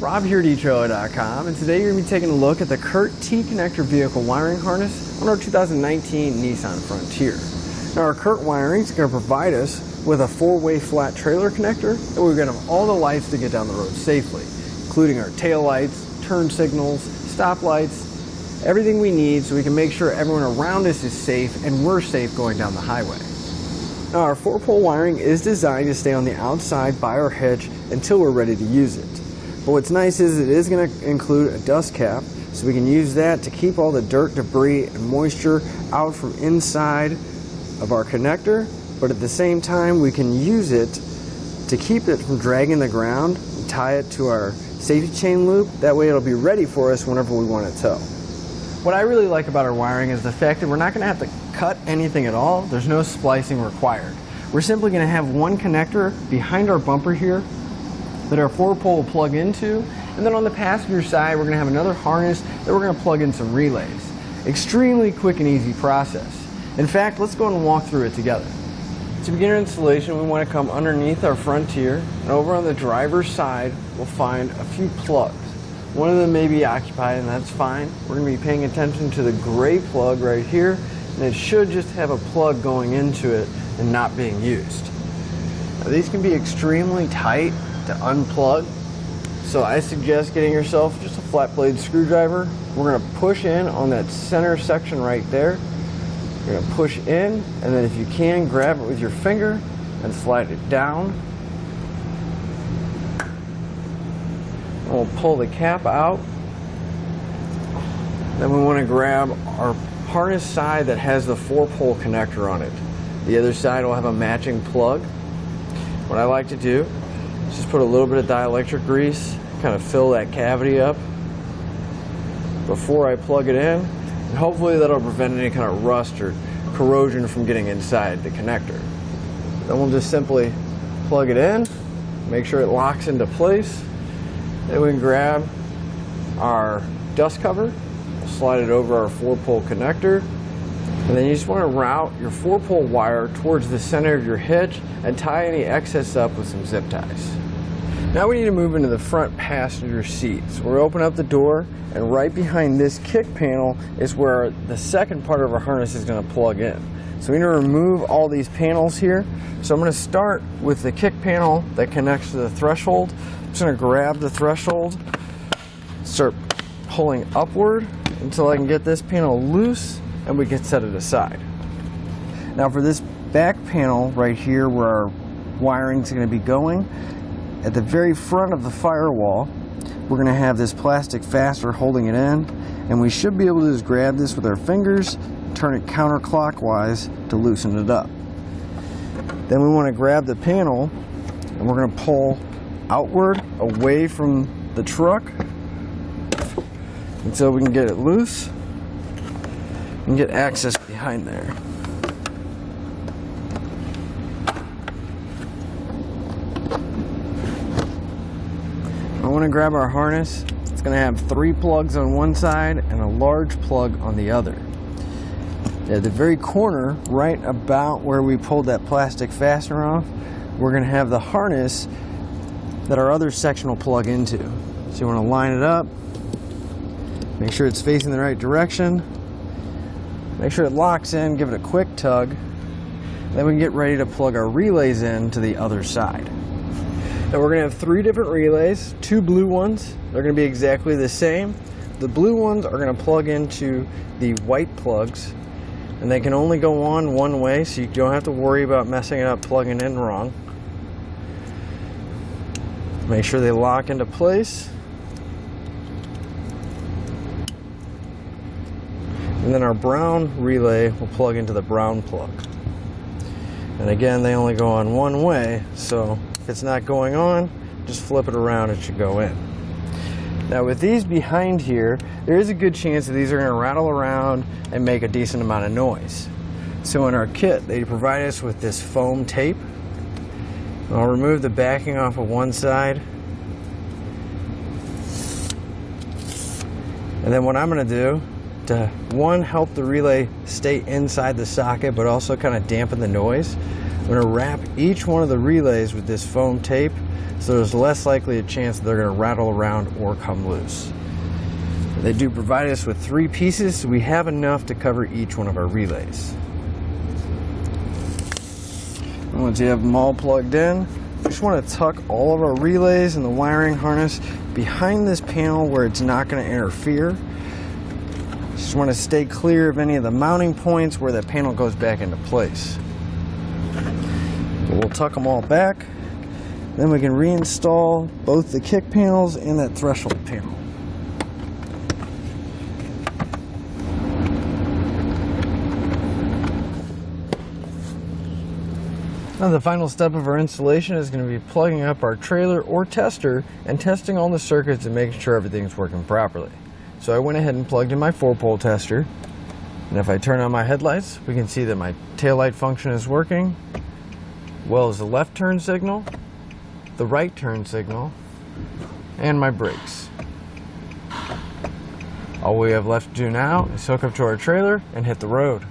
Rob here at etrailer.com, and today you're going to be taking a look at the Curt T Connector vehicle wiring harness on our 2019 Nissan Frontier. Now our Curt wiring is going to provide us with a 4-way flat trailer connector, and we're going to have all the lights to get down the road safely, including our tail lights, turn signals, stop lights, everything we need so we can make sure everyone around us is safe and we're safe going down the highway. Now our 4-pole wiring is designed to stay on the outside by our hedge until we're ready to use it. But what's nice is it is going to include a dust cap, so we can use that to keep all the dirt, debris, and moisture out from inside of our connector, but at the same time we can use it to keep it from dragging the ground and tie it to our safety chain loop. That way it'll be ready for us whenever we want to tow. What I really like about our wiring is the fact that we're not going to have to cut anything at all. There's no splicing required. We're simply going to have one connector behind our bumper here that our 4-pole will plug into, and then on the passenger side we're going to have another harness that we're going to plug in some relays. Extremely quick and easy process. In fact, let's go and walk through it together. To begin our installation, we want to come underneath our Frontier, and over on the driver's side we'll find a few plugs. One of them may be occupied, and that's fine. We're going to be paying attention to the gray plug right here, and it should just have a plug going into it and not being used. Now, these can be extremely tight to unplug, so I suggest getting yourself just a flat blade screwdriver. We're going to push in on that center section right there. You're going to push in, and then if you can, grab it with your finger and slide it down. And we'll pull the cap out. Then we want to grab our harness side that has the 4-pole connector on it. The other side will have a matching plug. What I like to do is just put a little bit of dielectric grease, kind of fill that cavity up before I plug it in, and hopefully that'll prevent any kind of rust or corrosion from getting inside the connector. Then we'll just simply plug it in, make sure it locks into place. Then we can grab our dust cover, slide it over our 4-pole connector, and then you just want to route your 4-pole wire towards the center of your hedge and tie any excess up with some zip ties. Now we need to move into the front passenger seat. So we'll open up the door, and right behind this kick panel is where the second part of our harness is going to plug in. So we need to remove all these panels here. So I'm going to start with the kick panel that connects to the threshold. I'm just going to grab the threshold, start pulling upward until I can get this panel loose, and we can set it aside. Now for this back panel right here where our wiring is going to be going, at the very front of the firewall we're going to have this plastic fastener holding it in, and we should be able to just grab this with our fingers, turn it counterclockwise to loosen it up. Then we want to grab the panel and we're going to pull outward away from the truck until we can get it loose and get access behind there. I want to grab our harness. It's going to have 3 plugs on one side and a large plug on the other. At the very corner, right about where we pulled that plastic fastener off, we're going to have the harness that our other section will plug into. So you want to line it up, make sure it's facing the right direction, make sure it locks in, give it a quick tug, then we can get ready to plug our relays in to the other side. Now we're going to have 3 different relays, 2 blue ones. They're going to be exactly the same. The blue ones are going to plug into the white plugs, and they can only go on one way, so you don't have to worry about messing it up plugging in wrong. Make sure they lock into place. And then our brown relay will plug into the brown plug. And again, they only go on one way, so if it's not going on, just flip it around, it should go in. Now with these behind here, there is a good chance that these are going to rattle around and make a decent amount of noise. So in our kit, they provide us with this foam tape. I'll remove the backing off of one side. And then what I'm going to do to, one, help the relay stay inside the socket, but also kind of dampen the noise, I'm going to wrap each one of the relays with this foam tape so there's less likely a chance that they're going to rattle around or come loose. They do provide us with 3 pieces, so we have enough to cover each one of our relays. And once you have them all plugged in, we just want to tuck all of our relays and the wiring harness behind this panel where it's not going to interfere. Just want to stay clear of any of the mounting points where that panel goes back into place. But we'll tuck them all back. Then we can reinstall both the kick panels and that threshold panel. Now the final step of our installation is going to be plugging up our trailer or tester and testing all the circuits and making sure everything's working properly. So I went ahead and plugged in my 4-pole tester, and if I turn on my headlights, we can see that my taillight function is working, as well as the left turn signal, the right turn signal, and my brakes. All we have left to do now is hook up to our trailer and hit the road.